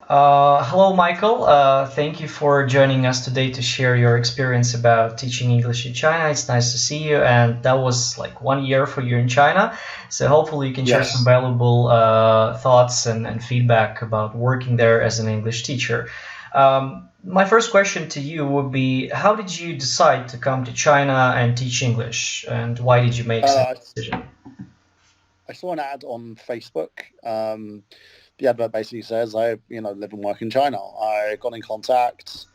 Hello, Michael. Thank you for joining us today to share your experience about teaching English in China. It's nice to see you, and that was like 1 year for you in China. So hopefully you can share some Yes. valuable thoughts and feedback about working there as an English teacher. My first question to you would be, how did you decide to come to China and teach English, and why did you make such Uh, a decision? I saw an ad on Facebook. The advert basically says I live and work in China. I got in contact,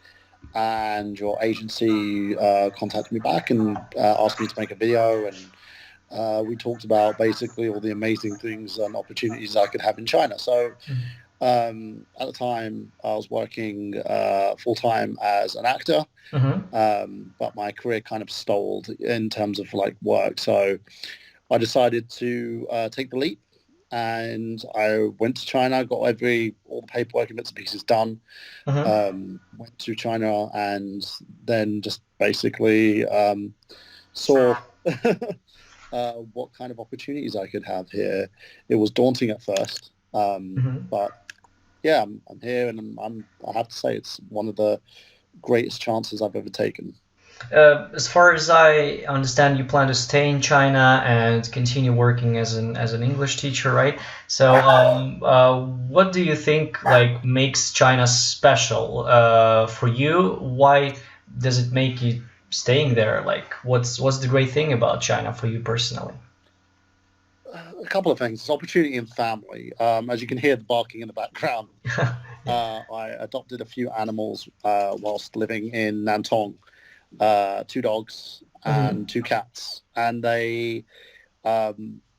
and your agency contacted me back and asked me to make a video, and we talked about basically all the amazing things and opportunities I could have in China. So at the time, I was working full time as an actor, Mm-hmm. but my career kind of stalled in terms of like work. So I decided to take the leap, and I went to China, got all the paperwork and bits and pieces done. Mm-hmm. Went to China, and then just basically saw what kind of opportunities I could have here. It was daunting at first, Mm-hmm. but yeah, I'm here, and I have to say it's one of the greatest chances I've ever taken. As far as I understand, you plan to stay in China and continue working as an English teacher, right? So, what do you think like makes China special for you? Why does it make you staying there? Like, what's the great thing about China for you personally? A couple of things. It's opportunity and family. As you can hear the barking in the background, Yeah. I adopted a few animals whilst living in Nantong, two dogs and Hmm. two cats. And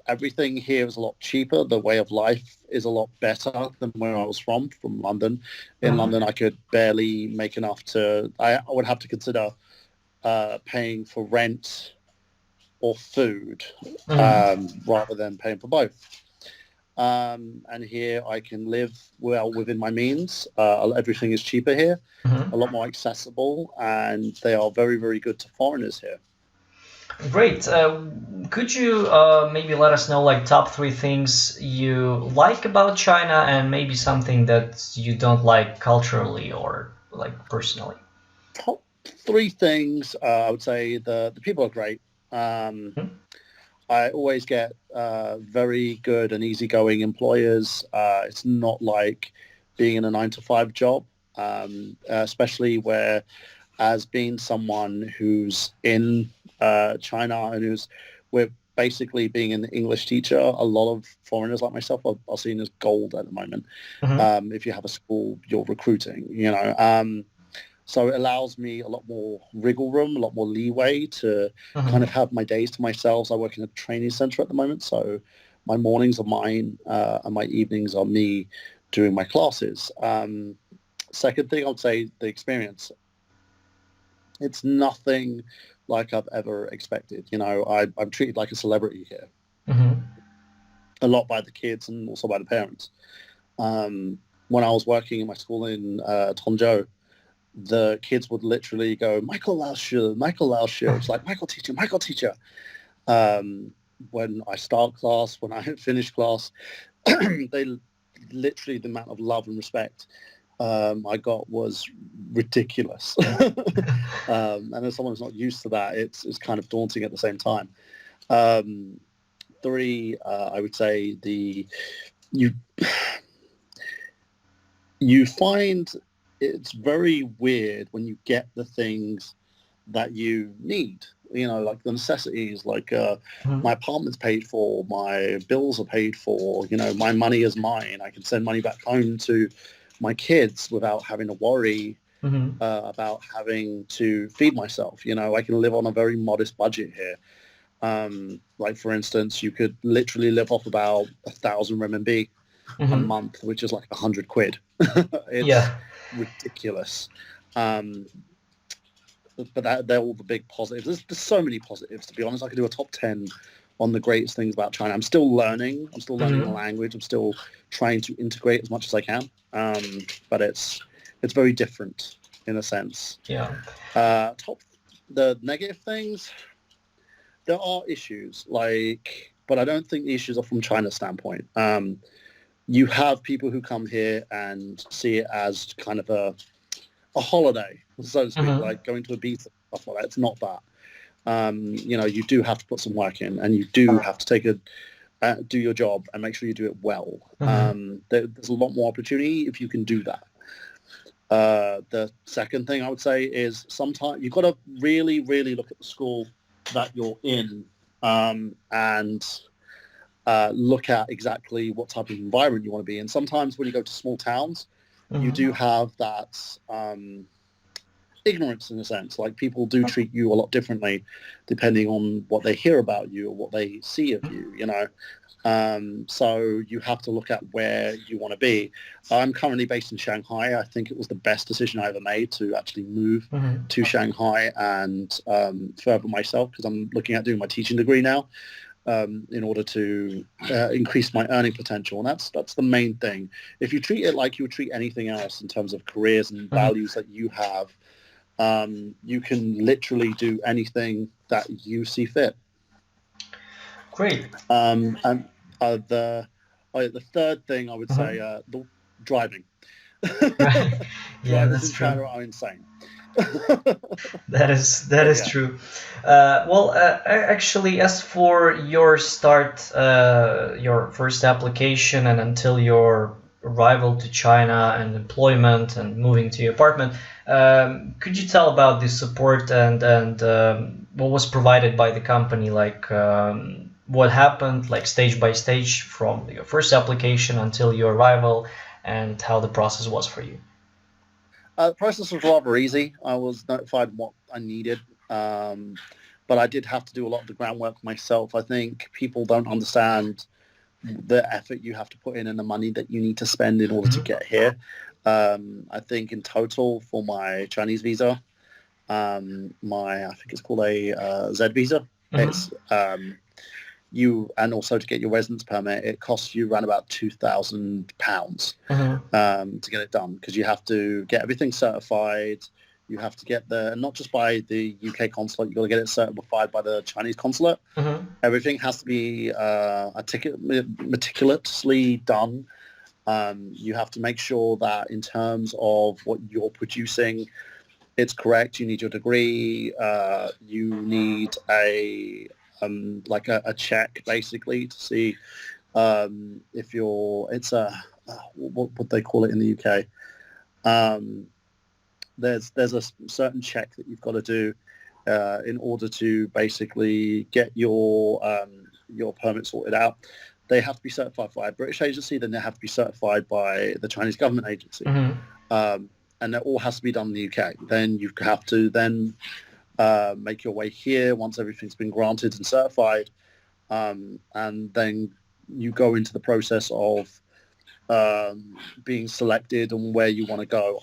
everything here is a lot cheaper. The way of life is a lot better than where I was from London. In Hmm. London, I could barely make enough I would have to consider paying for rent or food Hmm. rather than paying for both. And here I can live well within my means. Everything is cheaper here, a Hmm. lot more accessible, and they are very, very good to foreigners here. Great. Could you maybe let us know like top three things you like about China and maybe something that you don't like culturally or like personally? Top three things, I would say the people are great. Um, Hmm. I always get very good and easygoing employers. It's not like being in a 9 to 5 job, especially where as being someone who's in China and we're basically being an English teacher, a lot of foreigners like myself are seen as gold at the moment. Hmm. If you have a school you're recruiting, so it allows me a lot more wriggle room, a lot more leeway to kind of Hmm. have my days to myself. So I work in a training center at the moment, so my mornings are mine and my evenings are me doing my classes. Second thing, I would say the experience. It's nothing like I've ever expected. I'm treated like a celebrity here, Hmm. a lot by the kids and also by the parents. When I was working in my school in Tongzhou, the kids would literally go, Michael Laoshi, Michael Laoshi. It's like, Michael teacher, Michael teacher. Um, when I start class, when I finish class, they literally, the amount of love and respect I got was ridiculous. And as someone who's not used to that, it's kind of daunting at the same time. Um, three, I would say you you find it's very weird when you get the things that you need. Like the necessities, like my Hmm. apartment's paid for, my bills are paid for. My money is mine. I can send money back home to my kids without having to worry Hmm. about having to feed myself. I can live on a very modest budget here. Like for instance, you could literally live off about 1,000 RMB a Hmm. month, which is like 100 quid. It's Yeah. ridiculous. Um, but they're all the big positives. There's so many positives, to be honest. I could do a top 10 on the greatest things about China. I'm still learning. I'm still learning the Hmm. language. I'm still trying to integrate as much as I can. But it's very different in a sense. Yeah. Top the negative things, there are issues but I don't think the issues are from China's standpoint. you have people who come here and see it as kind of a holiday, so to speak, Mm-hmm. like going to a beach and stuff like that. It's not that. You do have to put some work in, and you do have to do your job and make sure you do it well. Mm-hmm. There's a lot more opportunity if you can do that. The second thing I would say is sometimes you've got to really, really look at the school that you're in, and look at exactly what type of environment you want to be in. Sometimes when you go to small towns, you Mm-hmm. do have that ignorance in a sense. Like people do treat you a lot differently depending on what they hear about you or what they see of you. So you have to look at where you want to be. I'm currently based in Shanghai. I think it was the best decision I ever made to actually move Mm-hmm. to Shanghai and further myself, because I'm looking at doing my teaching degree now, in order to increase my earning potential. And that's the main thing. If you treat it like you would treat anything else in terms of careers and Mm-hmm. values that you have, you can literally do anything that you see fit. Great. And the third thing I would say, Mm-hmm. the driving. Right. Yeah, Drivers that's in true. China are insane. That But is yeah, true. Actually, as for your start, your first application, and until your arrival to China and employment and moving to your apartment, could you tell about the support and what was provided by the company? Like, what happened, like stage by stage, from your first application until your arrival, and how the process was for you? the process was rather easy. I was notified what I needed, um, but I did have to do a lot of the groundwork myself. I think people don't understand the effort you have to put in and the money that you need to spend in order to Mm-hmm. get here. I think in total for my Chinese visa, I think it's called a Z visa. Mm-hmm. It's and also to get your residence permit, it costs you around about £2,000 Mm-hmm. to get it done, because you have to get everything certified. You have to get not just by the UK consulate, you've got to get it certified by the Chinese consulate. Mm-hmm. Everything has to be meticulously done. You have to make sure that in terms of what you're producing, it's correct. You need your degree. You need a check basically to see if you're. It's a what they call it in the UK. Um, there's a certain check that you've got to do in order to basically get your permit sorted out. They have to be certified by a British agency, then they have to be certified by the Chinese government agency. Mm-hmm. And that all has to be done in the UK. Then you have to then make your way here once everything's been granted and certified, and then you go into the process of being selected and where you want to go.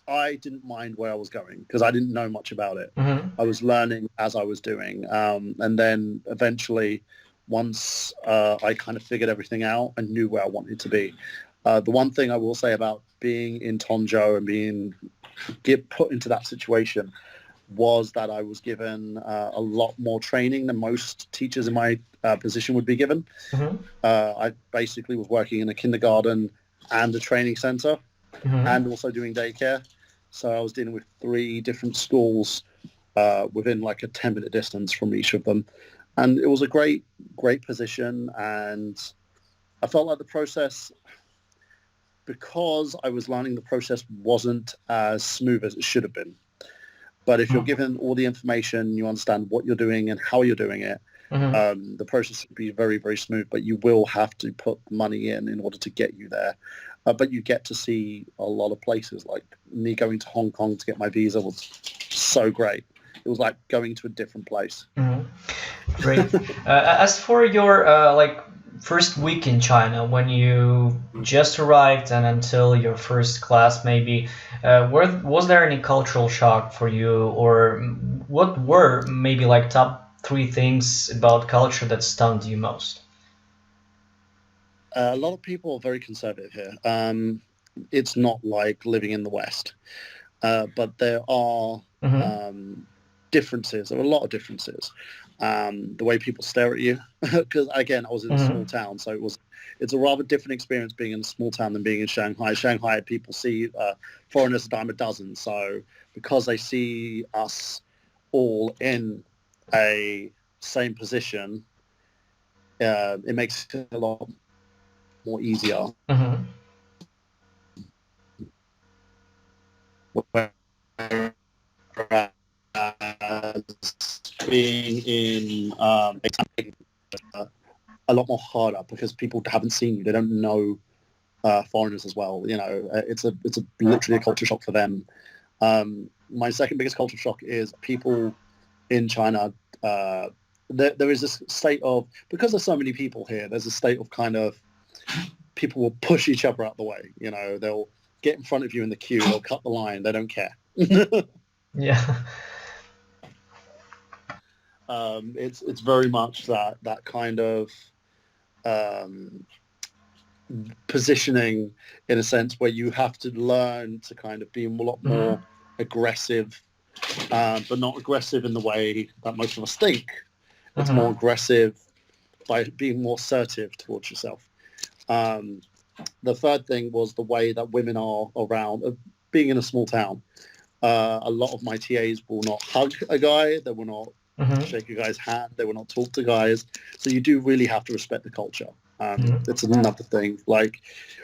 I didn't mind where I was going because I didn't know much about it. Mm-hmm. I was learning as I was doing. And then eventually, once I kind of figured everything out and knew where I wanted to be, the one thing I will say about being in Tongzhou and get put into that situation was that I was given a lot more training than most teachers in my position would be given. Mm-hmm. I basically was working in a kindergarten and a training center Mm-hmm. and also doing daycare. So I was dealing with 3 different schools within like a 10-minute distance from each of them. And it was a great position. And I felt like the process, because I was learning, the process wasn't as smooth as it should have been. But if you're given all the information, you understand what you're doing and how you're doing it, Mm-hmm. the process should be very, very smooth. But you will have to put money in order to get you there. But you get to see a lot of places. Like me going to Hong Kong to get my visa was so great. It was like going to a different place. Mm-hmm. Great. As for your like first week in China, when you just arrived and until your first class, maybe, was there any cultural shock for you, or what were maybe like top 3 things about culture that stunned you most? A lot of people are very conservative here. It's not like living in the West, but there are Mm-hmm. differences. There are a lot of differences. The way people stare at you, because again, I was in a small Hmm. town, so it's a rather different experience being in a small town than being in Shanghai. Shanghai, people see foreigners a dime a dozen, so because they see us all in a same position, it makes it a lot more easier. Hmm. Whereas being in a lot more harder because people haven't seen you, they don't know foreigners as well. You know, it's a literally a culture shock for them. My second biggest culture shock is people in China. There is this state of, because there's so many people here, there's a state of kind of people will push each other out the way. You know, they'll get in front of you in the queue, they'll cut the line, they don't care. Yeah. It's very much that kind of um, positioning in a sense where you have to learn to kind of be a lot more Hmm. aggressive, but not aggressive in the way that most of us think. It's more Hmm. aggressive by being more assertive towards yourself. Um, the third thing was the way that women are around, being in a small town. A lot of my TAs will not hug a guy. They will not Hmm. shake a guy's hand. They will not talk to guys. So you do really have to respect the culture. It's another thing. Like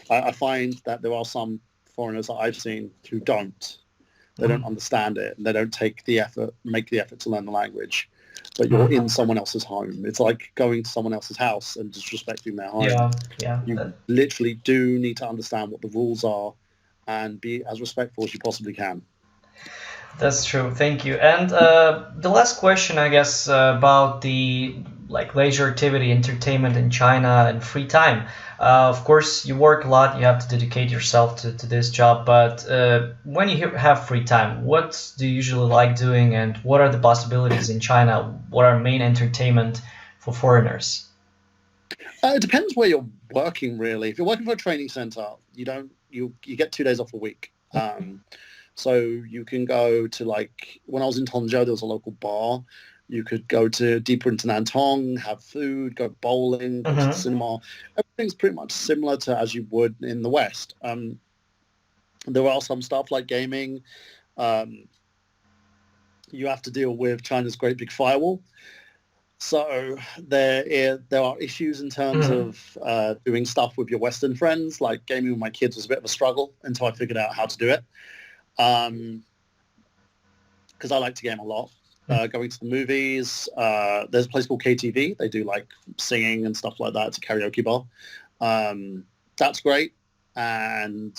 I find that there are some foreigners that I've seen who don't. They don't Hmm. understand it. And they don't make the effort to learn the language. But you're in Hmm. someone else's home. It's like going to someone else's house and disrespecting their home. Yeah, yeah. You literally do need to understand what the rules are and be as respectful as you possibly can. That's true. Thank you. And the last question, I guess, about the like leisure activity, entertainment in China and free time. Of course, you work a lot. You have to dedicate yourself to this job. But when you have free time, what do you usually like doing, and what are the possibilities in China? What are main entertainment for foreigners? It depends where you're working, really. If you're working for a training center, you don't you get 2 days off a week. So you can go to, like, when I was in Tongzhou, there was a local bar. You could go to deeper into Nantong, have food, go bowling, go to the Mm-hmm. cinema. Everything's pretty much similar to as you would in the West. There are some stuff like gaming. Um, you have to deal with China's Great Big Firewall. So there are issues in terms Mm-hmm. of doing stuff with your Western friends. Like gaming with my kids was a bit of a struggle until I figured out how to do it. Um, because I like to game a lot. Going to the movies, there's a place called KTV. They do like singing and stuff like that. It's a karaoke bar. That's great. And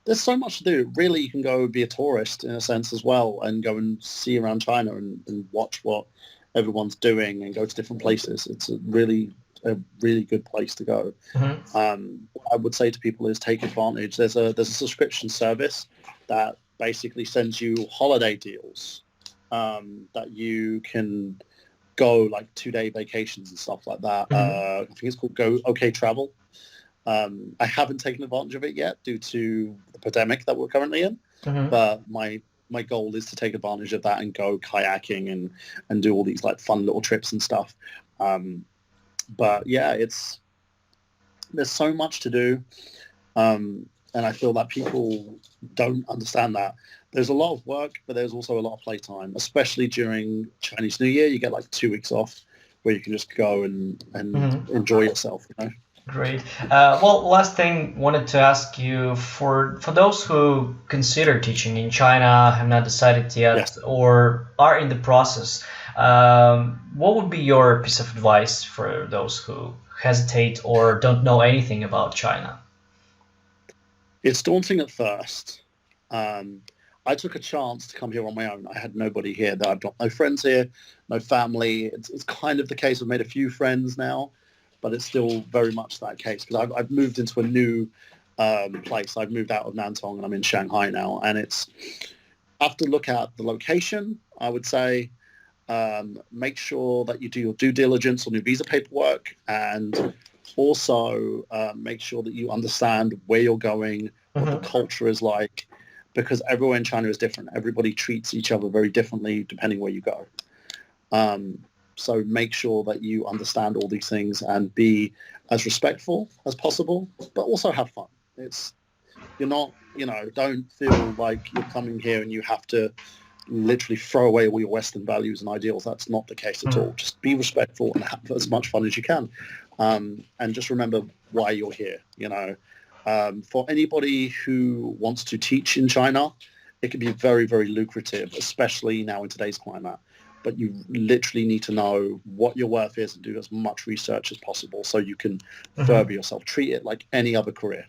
there's so much to do. Really, you can go be a tourist in a sense as well and go and see around China and watch what everyone's doing and go to different places. It's a really good place to go. Mm-hmm. What I would say to people is take advantage. There's a subscription service that basically sends you holiday deals that you can go, like 2 day vacations and stuff like that. Mm-hmm. I think it's called Go OK Travel. I haven't taken advantage of it yet due to the pandemic that we're currently in, Mm-hmm. but my goal is to take advantage of that and go kayaking and do all these like fun little trips and stuff. Um, but yeah, there's so much to do. And I feel that people don't understand that. There's a lot of work, but there's also a lot of playtime, especially during Chinese New Year. You get like 2 weeks off where you can just go and Mm-hmm. enjoy yourself, you know? Great. Well, last thing, wanted to ask you for those who consider teaching in China, have not decided Yes. yet, or are in the process. What would be your piece of advice for those who hesitate or don't know anything about China? It's daunting at first. Um, I took a chance to come here on my own. I had nobody here. That I've got no friends here, no family. It's kind of the case. I've made a few friends now, but it's still very much that case because I've moved into a new place. I've moved out of Nantong and I'm in Shanghai now. And it's, I have to look at the location, I would say. Make sure that you do your due diligence on your visa paperwork and also make sure that you understand where you're going, what the Mm-hmm. culture is like, because everywhere in China is different. Everybody treats each other very differently depending where you go. Um, So make sure that you understand all these things and be as respectful as possible, but also have fun. You're not, don't feel like you're coming here and you have to literally throw away all your Western values and ideals. That's not the case at all. Just be respectful and have as much fun as you can. And just remember why you're here. For anybody who wants to teach in China, it can be very, very lucrative, especially now in today's climate. But you literally need to know what your worth is and do as much research as possible so you can further yourself. Treat it like any other career.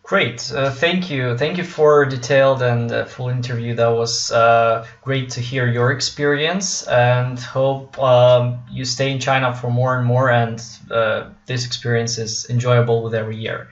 Great. Thank you. Thank you for a detailed and full interview. That was great to hear your experience, and hope you stay in China for more and more, and this experience is enjoyable with every year.